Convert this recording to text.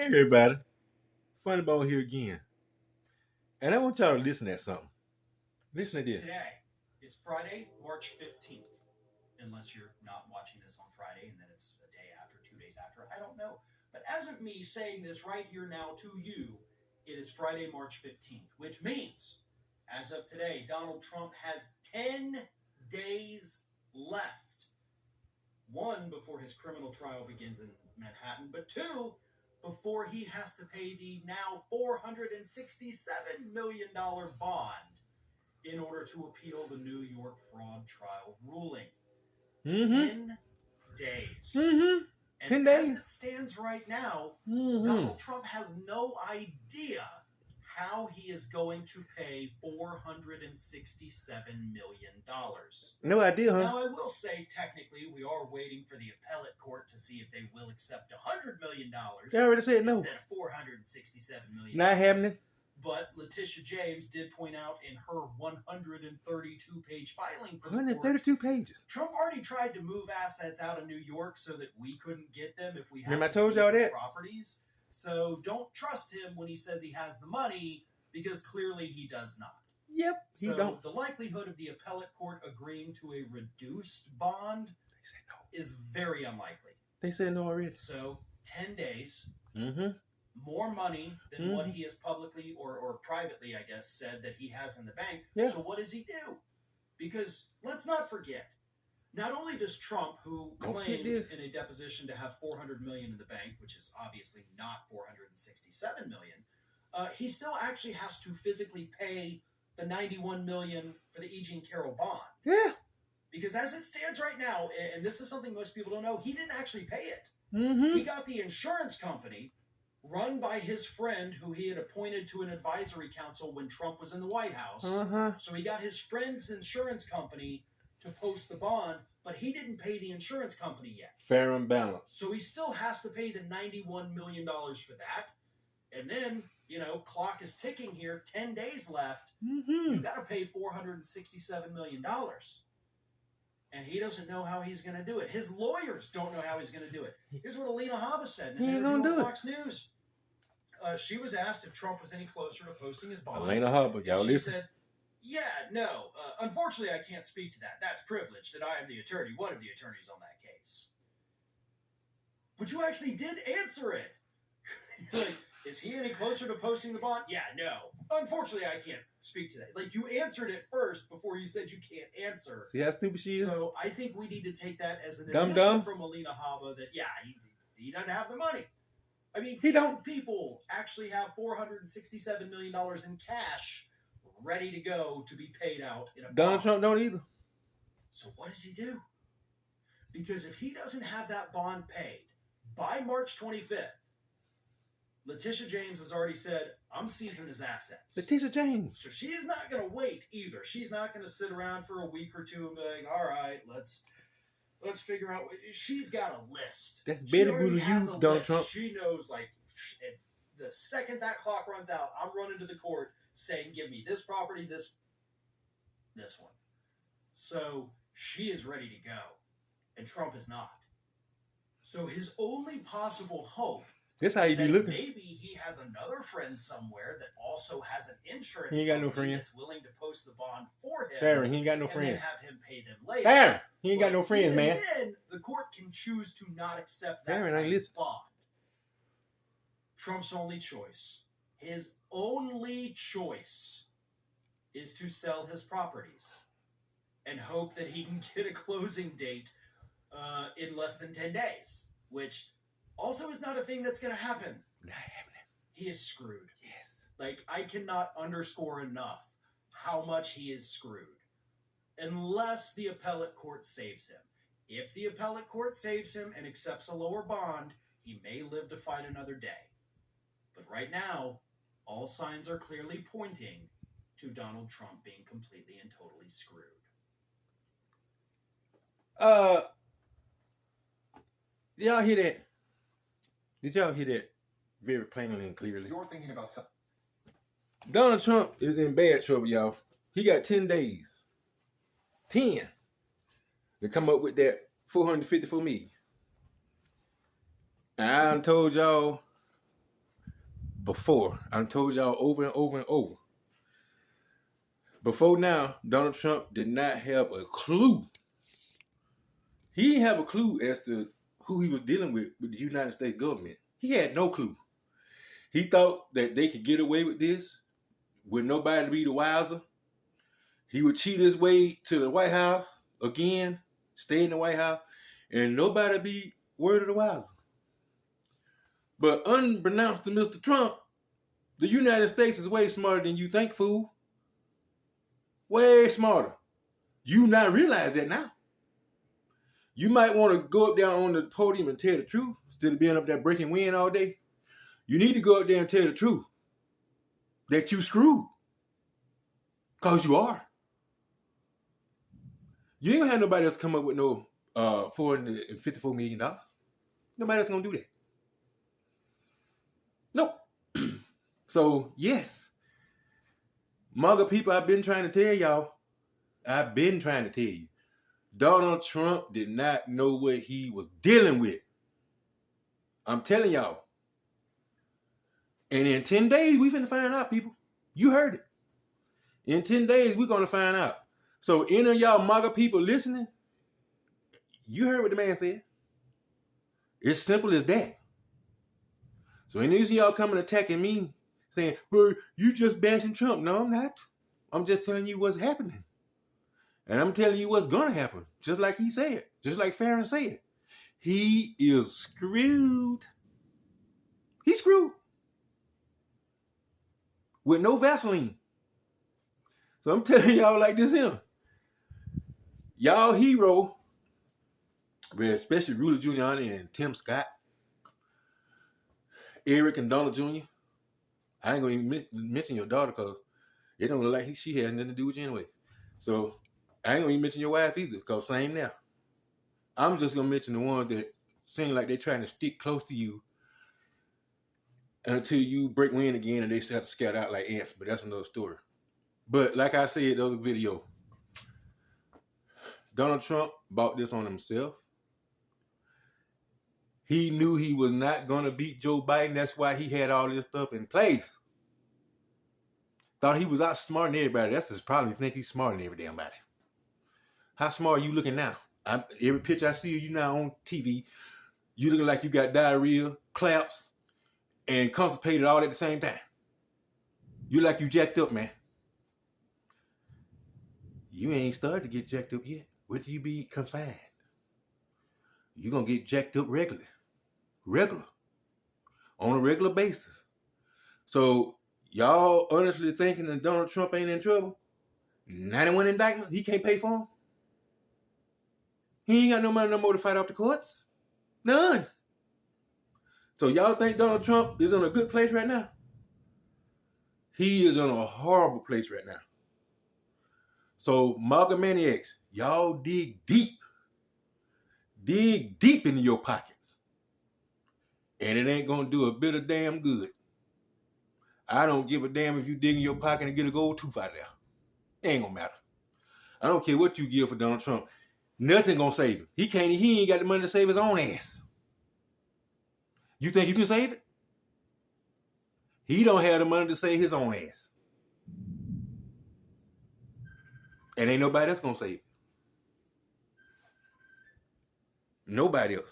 Hey everybody, funneybone here again, and I want y'all to listen at something. Listen to this. Today is Friday, March 15th. Unless you're not watching this on Friday and then it's a day after, 2 days after, I don't know. But as of me saying this right here now to you, it is Friday, March 15th, which means, as of today, Donald Trump has 10 days left. 1, before his criminal trial begins in Manhattan, but 2, before he has to pay the now $467 million bond in order to appeal the New York fraud trial ruling. 10 days. And 10 days. as it stands right now, Donald Trump has no idea how he is going to pay $467 million. No idea, huh? Now, I will say, technically, we are waiting for the appellate court to see if they will accept $100 million. They already said no. Instead of $467 million. Not happening. But Letitia James did point out in her 132-page filing for the 132 court, pages. Trump already tried to move assets out of New York so that we couldn't get them if we had Remember I told y'all that? properties. So don't trust him when he says he has the money, because clearly he does not. Yep, he don't. The likelihood of the appellate court agreeing to a reduced bond is very unlikely. They said no already. So 10 days. More money than what he has publicly or privately, I guess, said that he has in the bank. Yeah. So what does he do? Because let's not forget, not only does Trump, who claimed in a deposition to have $400 million in the bank, which is obviously not $467 million, he still actually has to physically pay the $91 million for the E. Jean Carroll bond. Yeah. Because as it stands right now, and this is something most people don't know, he didn't actually pay it. He got the insurance company, run by his friend who he had appointed to an advisory council when Trump was in the White House. So he got his friend's insurance company to post the bond, but he didn't pay the insurance company yet. Farron balance. So he still has to pay the $91 million for that. And then, clock is ticking here, 10 days left. You got to pay $467 million. And he doesn't know how he's going to do it. His lawyers don't know how he's going to do it. Here's what Alina Habba said in an interview on Fox News. She was asked if Trump was any closer to posting his bond. Alina Habba, y'all listen. She said, yeah, no. Unfortunately, I can't speak to that. That's privilege that I am the attorney, one of the attorneys on that case. But you actually did answer it. You're like, is he any closer to posting the bond? Yeah, no. Unfortunately, I can't speak to that. Like, you answered it first before you said you can't answer. See how stupid she is? So I think we need to take that as an admission from Alina Habba that, yeah, he doesn't have the money. I mean, people actually have $467 million in cash ready to go to be paid out in a bond. Donald Trump don't either. So what does he do? Because if he doesn't have that bond paid by March 25th, Letitia James has already said, I'm seizing his assets. Letitia James. So she's not going to wait either. She's not going to sit around for a week or two and be like, all right, let's figure out. She's got a list. That's better than you, Donald Trump. She knows, like, the second that clock runs out, I'm running to the court saying, give me this property, this one. So she is ready to go. And Trump is not. So his only possible hope this how you be looking. Maybe he has another friend somewhere that also has an insurance he ain't got no company friends. that's willing to post the bond for him. Farron, he ain't got no friends. And then have him pay them later. Farron, he ain't got no friends, man. Then the court can choose to not accept that bond. Trump's only choice, his only choice, is to sell his properties and hope that he can get a closing date in less than 10 days, which also is not a thing that's going to happen. Not happening. He is screwed. Yes. Like, I cannot underscore enough how much he is screwed. Unless the appellate court saves him. If the appellate court saves him and accepts a lower bond, he may live to fight another day. But right now, all signs are clearly pointing to Donald Trump being completely and totally screwed. Y'all hear that? Did y'all hear that very plainly and clearly? You're thinking about something. Donald Trump is in bad trouble, y'all. He got 10 days. 10. To come up with that $454 million. And I done told y'all before. I told y'all over and over and over. Before now, Donald Trump did not have a clue. He didn't have a clue as to who he was dealing with the United States government. He had no clue. He thought that they could get away with this with nobody to be the wiser. He would cheat his way to the White House again, stay in the White House, and nobody be word of the wiser. But unbeknownst to Mr. Trump, the United States is way smarter than you think, fool. Way smarter. You not realize that now. You might want to go up there on the podium and tell the truth instead of being up there breaking wind all day. You need to go up there and tell the truth that you screwed. Because you are. You ain't gonna have nobody else come up with no $454 million. Nobody else gonna do that. Nope. So, yes. Mother people, I've been trying to tell y'all. I've been trying to tell you. Donald Trump did not know what he was dealing with. I'm telling y'all. And in 10 days, we finna find out, people. You heard it. In 10 days, we're gonna find out. So any of y'all MAGA people listening, you heard what the man said. It's simple as that. So any of y'all coming attacking me, saying, well, you just bashing Trump. No, I'm not. I'm just telling you what's happening. And I'm telling you what's gonna happen. Just like he said. Just like Farron said. He is screwed. He's screwed. With no Vaseline. So I'm telling y'all like this here. Y'all hero, especially Rudy Giuliani and Tim Scott, Eric and Donald Jr. I ain't gonna even mention your daughter because it don't look like she had nothing to do with you anyway. So I ain't gonna even mention your wife either because same now. I'm just gonna mention the ones that seem like they're trying to stick close to you until you break wind again and they start to scatter out like ants, but that's another story. But like I said, there was a video. Donald Trump bought this on himself. He knew he was not going to beat Joe Biden. That's why he had all this stuff in place. Thought he was outsmarting everybody. That's just probably think he's smarter than every damn body. How smart are you looking now? Every picture I see of you now on TV, you looking like you got diarrhea, claps, and constipated all at the same time. You like you jacked up, man. You ain't started to get jacked up yet. Wait till you be confined. You're going to get jacked up regularly. On a regular basis. So, y'all honestly thinking that Donald Trump ain't in trouble? 91 indictments? He can't pay for them? He ain't got no money no more to fight off the courts? None. So, y'all think Donald Trump is in a good place right now? He is in a horrible place right now. So, MAGA maniacs, y'all dig deep. Dig deep into your pockets. And it ain't going to do a bit of damn good. I don't give a damn if you dig in your pocket and get a gold tooth out there. It ain't going to matter. I don't care what you give for Donald Trump. Nothing going to save him. He ain't got the money to save his own ass. You think you can save it? He don't have the money to save his own ass. And ain't nobody else going to save it. Nobody else.